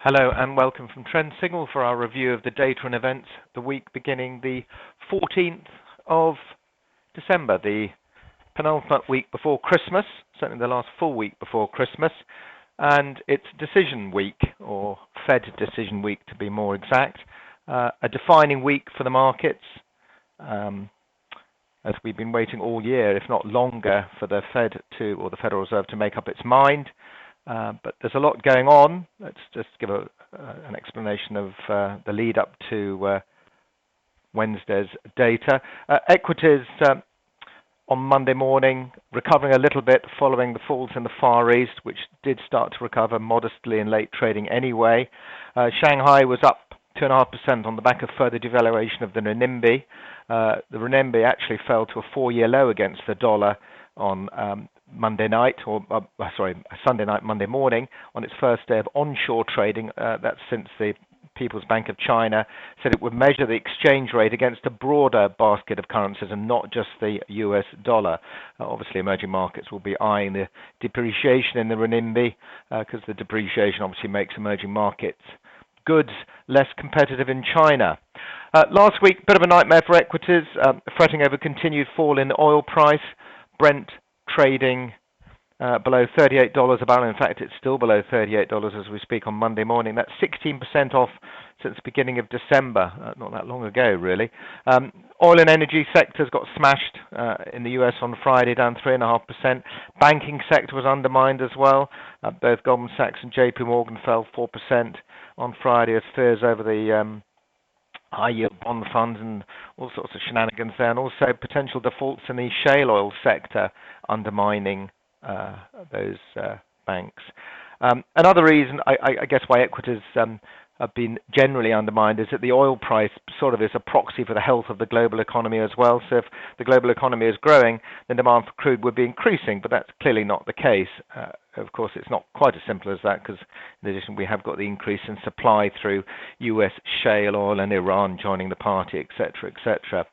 Hello and welcome from Trend Signal for our review of the data and events the week beginning the 14th of December, the penultimate week before Christmas, certainly the last full week before Christmas, and it's decision week, or Fed decision week to be more exact, a defining week for the markets, as we've been waiting all year, if not longer, for the Fed to, or the Federal Reserve to make up its mind. But there's a lot going on. Let's just give an explanation of the lead up to Wednesday's data. Equities on Monday morning recovering a little bit following the falls in the Far East, which did start to recover modestly in late trading anyway. Shanghai was up 2.5% on the back of further devaluation of the renminbi. The renminbi actually fell to a four-year low against the dollar on Monday night, Sunday night, Monday morning, on its first day of onshore trading. That's since the People's Bank of China said it would measure the exchange rate against a broader basket of currencies and not just the US dollar. Obviously, emerging markets will be eyeing the depreciation in the renminbi because the depreciation obviously makes emerging markets goods less competitive in China. Last week, bit of a nightmare for equities, fretting over continued fall in the oil price. Brent trading below $38 a barrel. In fact, it's still below $38 as we speak on Monday morning. That's 16% off since the beginning of December, not that long ago, really. Oil and energy sectors got smashed in the US on Friday, down 3.5%. Banking sector was undermined as well. Both Goldman Sachs and JP Morgan fell 4% on Friday as fears over the high-yield bond funds and all sorts of shenanigans there, and also potential defaults in the shale oil sector undermining those banks. Another reason, I guess, why equities have been generally undermined is that the oil price sort of is a proxy for the health of the global economy as well. So if the global economy is growing, then demand for crude would be increasing, but that's clearly not the case. Of course, it's not quite as simple as that because, in addition, we have got the increase in supply through US shale oil and Iran joining the party, etc., etc.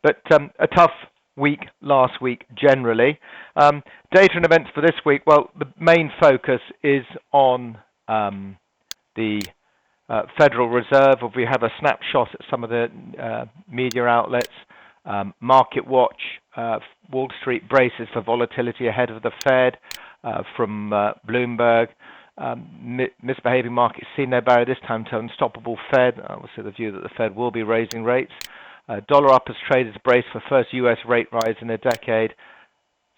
But a tough week last week generally. Data and events for this week, well, the main focus is on the Federal Reserve. We have a snapshot at some of the media outlets. Market Watch, Wall Street braces for volatility ahead of the Fed from Bloomberg. Misbehaving markets see no barrier this time to unstoppable Fed. Obviously, the view that the Fed will be raising rates. Dollar up as traders brace for first US rate rise in a decade.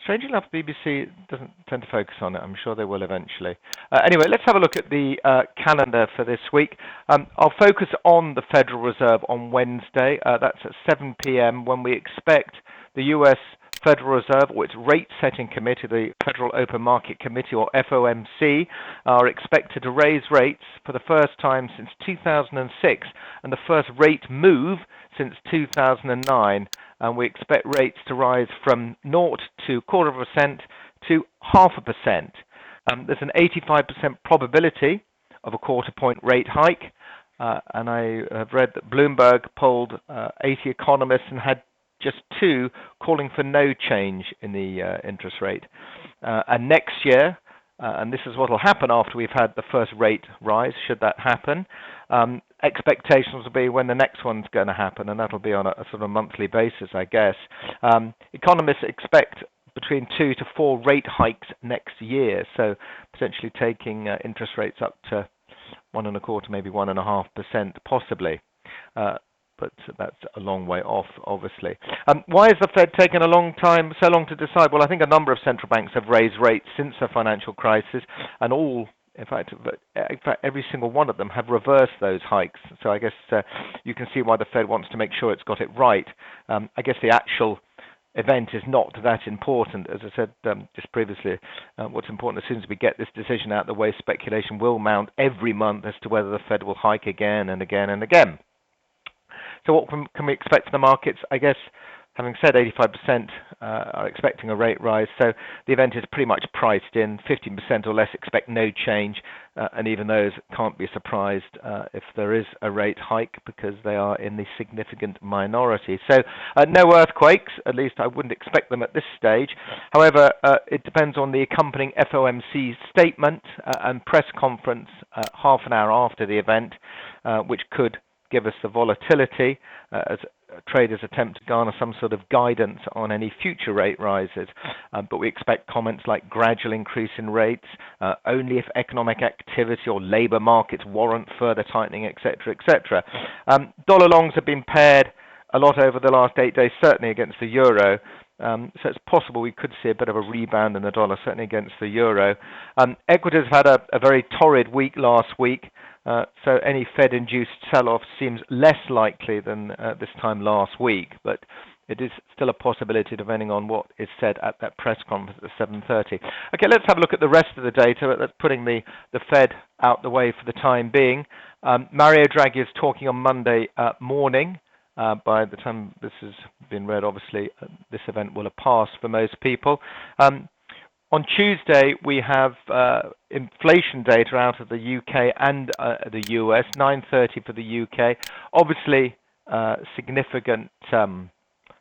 Strangely enough, the BBC doesn't tend to focus on it. I'm sure they will eventually. Anyway, let's have a look at the calendar for this week. I'll focus on the Federal Reserve on Wednesday. That's at 7 p.m. when we expect the US Federal Reserve, or its rate-setting committee, the Federal Open Market Committee, or FOMC, are expected to raise rates for the first time since 2006 and the first rate move since 2009. And we expect rates to rise from 0 to 0.25% to 0.5%. There's an 85% probability of a quarter-point rate hike, and I have read that Bloomberg polled 80 economists and had just 2 calling for no change in the interest rate. And next year, and this is what will happen after we've had the first rate rise, should that happen, expectations will be when the next one's going to happen, and that'll be on a sort of monthly basis, I guess. Economists expect between 2 to 4 rate hikes next year, so potentially taking interest rates up to 1.25%, maybe 1.5%, possibly. But that's a long way off, obviously. Why has the Fed taken so long to decide? Well, I think a number of central banks have raised rates since the financial crisis, and all, in fact, every single one of them have reversed those hikes. So I guess you can see why the Fed wants to make sure it's got it right. I guess the actual event is not that important. As I said just previously, what's important, as soon as we get this decision out of the way, speculation will mount every month as to whether the Fed will hike again and again and again. So what can we expect from the markets? I guess Having said 85% are expecting a rate rise, so the event is pretty much priced in. 15% or less expect no change, and even those can't be surprised if there is a rate hike because they are in the significant minority. So no earthquakes, at least I wouldn't expect them at this stage. However, it depends on the accompanying FOMC statement and press conference half an hour after the event, which could give us the volatility as traders attempt to garner some sort of guidance on any future rate rises. But we expect comments like gradual increase in rates, only if economic activity or labour markets warrant further tightening, etc., etc. Dollar longs have been paired a lot over the last 8 days, certainly against the euro. So it's possible we could see a bit of a rebound in the dollar, certainly against the euro. Equities have had a very torrid week last week, so any Fed-induced sell-off seems less likely than this time last week, but it is still a possibility depending on what is said at that press conference at 7:30. Okay, let's have a look at the rest of the data. That's putting the Fed out the way for the time being. Mario Draghi is talking on Monday morning. By the time this has been read, obviously, this event will have passed for most people. On Tuesday, we have inflation data out of the UK and the US, 9:30 for the UK. Obviously, significant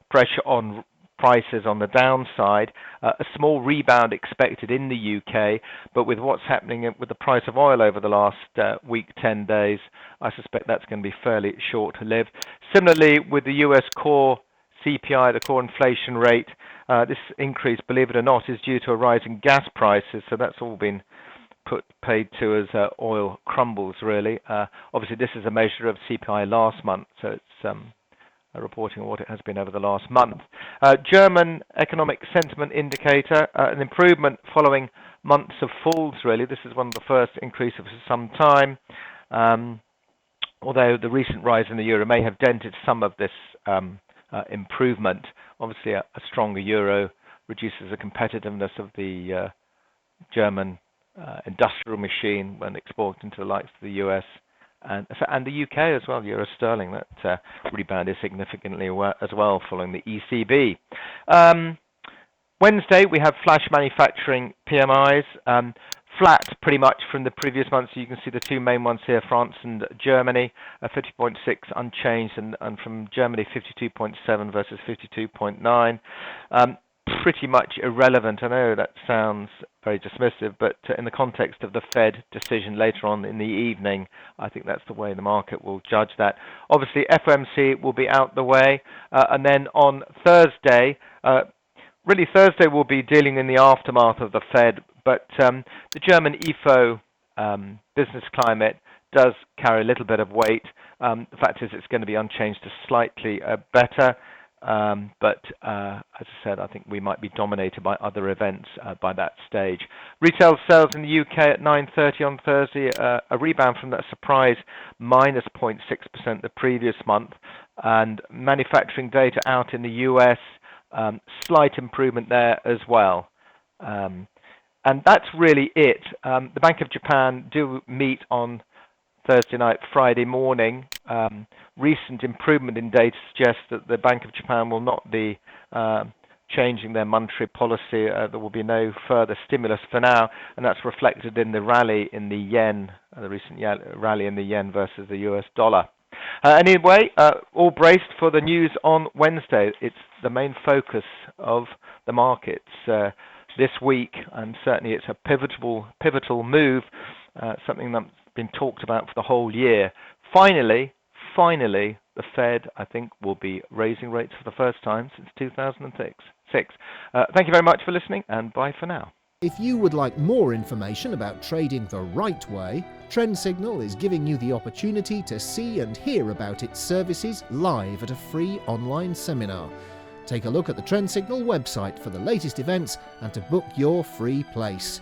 pressure on prices on the downside. A small rebound expected in the UK, but with what's happening with the price of oil over the last week, 10 days, I suspect that's going to be fairly short-lived. Similarly, with the US core CPI, the core inflation rate, this increase, believe it or not, is due to a rise in gas prices, so that's all been paid to as oil crumbles, really. Obviously, this is a measure of CPI last month, so it's reporting on what it has been over the last month. German economic sentiment indicator, an improvement following months of falls, really. This is one of the first increases for some time, although the recent rise in the euro may have dented some of this improvement. Obviously, a stronger euro reduces the competitiveness of the German industrial machine when exported into the likes of the US and the UK as well, euro sterling. That rebounded significantly as well following the ECB. Wednesday, we have flash manufacturing PMIs, flat pretty much from the previous month. So you can see the two main ones here, France and Germany, 50.6 unchanged, and from Germany 52.7 versus 52.9. Pretty much irrelevant. I know that sounds very dismissive, but in the context of the Fed decision later on in the evening, I think that's the way the market will judge that. Obviously, FOMC will be out the way, and then on Thursday, really Thursday will be dealing in the aftermath of the Fed, but the German IFO business climate does carry a little bit of weight. The fact is it's going to be unchanged to slightly better. But as I said, I think we might be dominated by other events by that stage. Retail sales in the UK at 9:30 on Thursday, a rebound from that surprise minus 0.6% the previous month. And manufacturing data out in the US, slight improvement there as well. And that's really it. The Bank of Japan do meet on Thursday night, Friday morning. Recent improvement in data suggests that the Bank of Japan will not be changing their monetary policy. There will be no further stimulus for now, and that's reflected in the rally in the yen, the recent rally in the yen versus the US dollar. Anyway, all braced for the news on Wednesday. It's the main focus of the markets this week, and certainly it's a pivotal move, something that's been talked about for the whole year. Finally, the Fed, I think, will be raising rates for the first time since 2006. Thank you very much for listening, and bye for now. If you would like more information about trading the right way, Trend Signal is giving you the opportunity to see and hear about its services live at a free online seminar. Take a look at the Trend Signal website for the latest events and to book your free place.